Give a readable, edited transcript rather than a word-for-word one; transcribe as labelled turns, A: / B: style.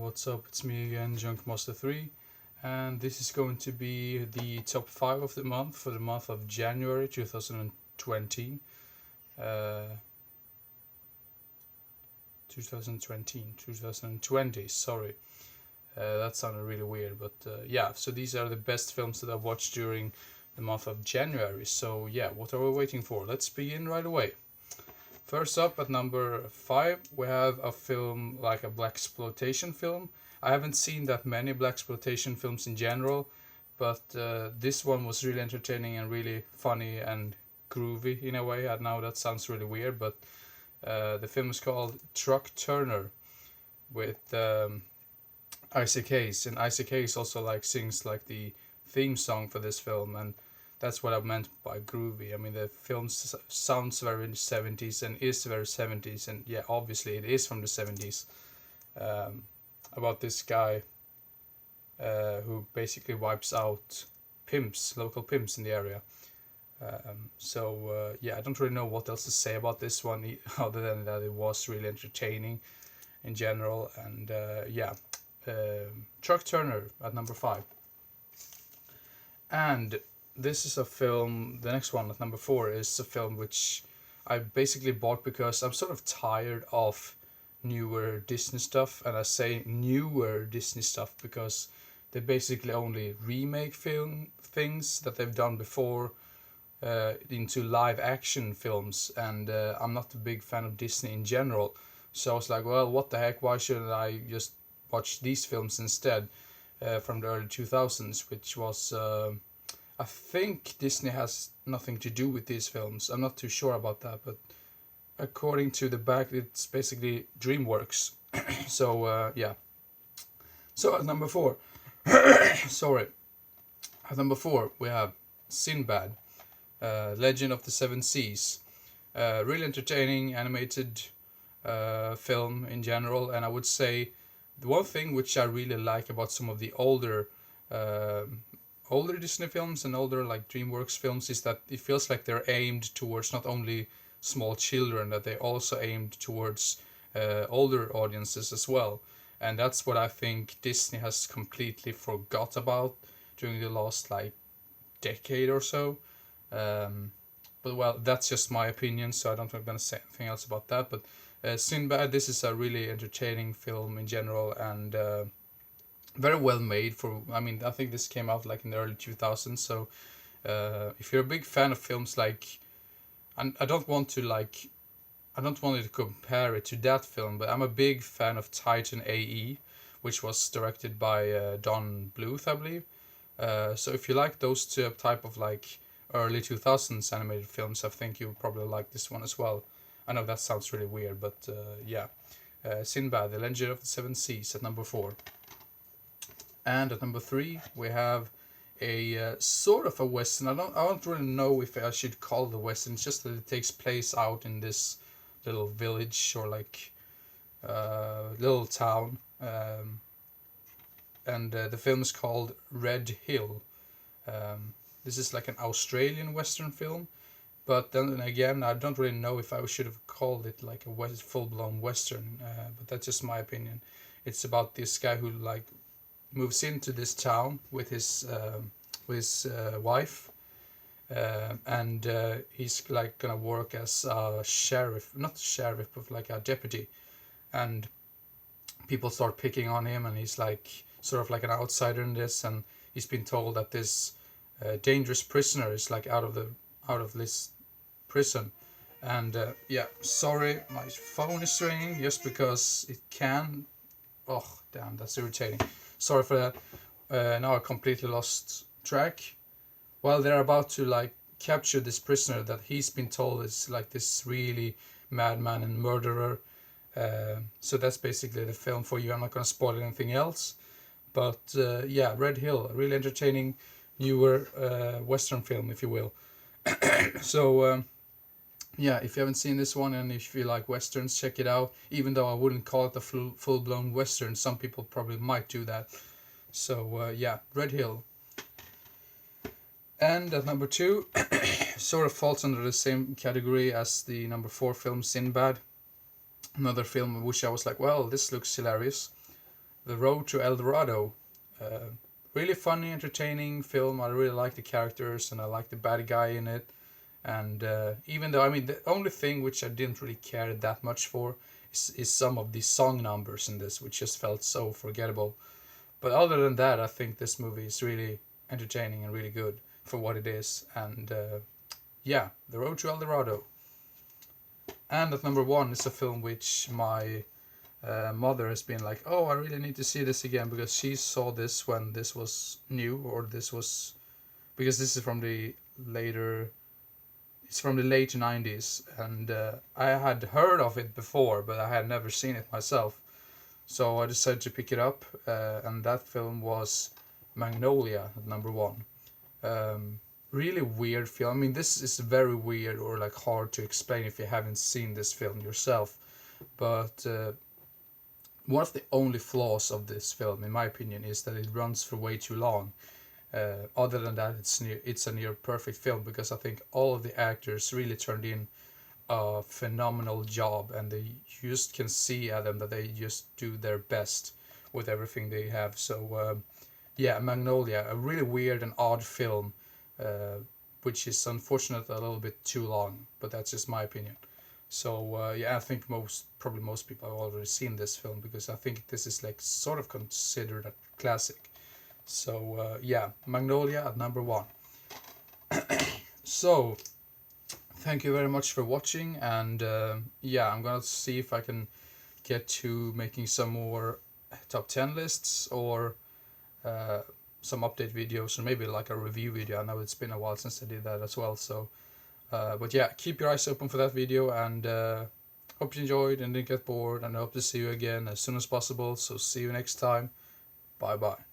A: what's up? It's me again, Junkmaster3, and this is going to be the top 5 of the month for the month of January 2020. Uh, 2020, sorry. That sounded really weird, but yeah, so these are the best films that I've watched during the month of January. So yeah, what are we waiting for? Let's begin right away. First up at number 5, we have a film like a blaxploitation film. I haven't seen that many blaxploitation films in general, but this one was really entertaining and really funny and groovy in a way. I know that sounds really weird, but the film is called Truck Turner with Isaac Hayes, and Isaac Hayes also sings the theme song for this film, and that's what I meant by groovy. I mean, the film sounds very 70s and is very 70s, and yeah, obviously it is from the 70s. About this guy who basically wipes out local pimps in the area. Yeah, I don't really know what else to say about this one other than that it was really entertaining in general, and Truck Turner at number 5. And this is a film, the next one at number 4 is a film which I basically bought because I'm sort of tired of newer Disney stuff, and I say newer Disney stuff because they basically only remake film things that they've done before into live action films, and I'm not a big fan of Disney in general, so I was like, well, what the heck, why shouldn't I just watch these films instead from the early 2000s, which was I think Disney has nothing to do with these films. I'm not too sure about that, but according to the back, it's basically DreamWorks. So yeah. So at number 4, sorry. At number 4 we have Sinbad, Legend of the Seven Seas. Really entertaining animated film in general, and I would say the one thing which I really like about some of the older Disney films and older DreamWorks films is that it feels like they're aimed towards not only small children, that they also aimed towards older audiences as well. And that's what I think Disney has completely forgot about during the last decade or so. But well, that's just my opinion, so I don't think I'm going to say anything else about that. But Sinbad, this is a really entertaining film in general, and very well made I think this came out in the early 2000s, so if you're a big fan of films I don't want to compare it to that film, but I'm a big fan of Titan AE, which was directed by Don Bluth, I believe. So if you like those two type of early 2000s animated films, I think you'll probably like this one as well. I know that sounds really weird, but yeah. Sinbad, The Legend of the Seven Seas at number 4. And at number 3, we have a sort of a western. I don't really know if I should call it a western. It's just that it takes place out in this little village or little town. And the film is called Red Hill. This is an Australian western film, but then again, I don't really know if I should have called it a full-blown western. But that's just my opinion. It's about this guy who moves into this town with his wife, and he's gonna work as a sheriff, not sheriff, but a deputy, and people start picking on him, and he's sort of an outsider in this, and he's been told that this dangerous prisoner is out of this prison, and yeah, sorry, my phone is ringing just because it can. Oh damn, that's irritating. Sorry for that. Now I completely lost track. Well, they're about to capture this prisoner that he's been told is this really madman and murderer. So that's basically the film for you. I'm not gonna spoil anything else. But yeah, Red Hill, a really entertaining newer western film, if you will. So yeah, if you haven't seen this one and if you like westerns, check it out. Even though I wouldn't call it a full-blown western, some people probably might do that. So yeah, Red Hill. And at number 2, sort of falls under the same category as the number 4 film, Sinbad. Another film which I was well, this looks hilarious. The Road to El Dorado. Really funny, entertaining film. I really like the characters and I like the bad guy in it. And even though, I mean, the only thing which I didn't really care that much for is some of the song numbers in this, which just felt so forgettable. But other than that, I think this movie is really entertaining and really good for what it is. And yeah, The Road to El Dorado. And at number one is a film which my mother has been like, oh, I really need to see this again because she saw this when this was new, or this was because this is from the later. It's from the late 90s, and I had heard of it before, but I had never seen it myself. So I decided to pick it up, and that film was Magnolia at number one. Really weird film. I mean, this is very weird or like hard to explain if you haven't seen this film yourself. But one of the only flaws of this film, in my opinion, is that it runs for way too long. Other than that, it's a near perfect film because I think all of the actors really turned in a phenomenal job, and they just can see at them that they just do their best with everything they have. So yeah, Magnolia, a really weird and odd film, which is unfortunately a little bit too long, but that's just my opinion. So yeah, I think probably most people have already seen this film because I think this is like sort of considered a classic. So yeah, Magnolia at number one. So thank you very much for watching, and yeah, I'm gonna see if I can get to making some more top 10 lists or some update videos, or maybe like a review video. I know it's been a while since I did that as well. So but yeah, keep your eyes open for that video, and hope you enjoyed and didn't get bored, and I hope to see you again as soon as possible. So see you next time. Bye bye.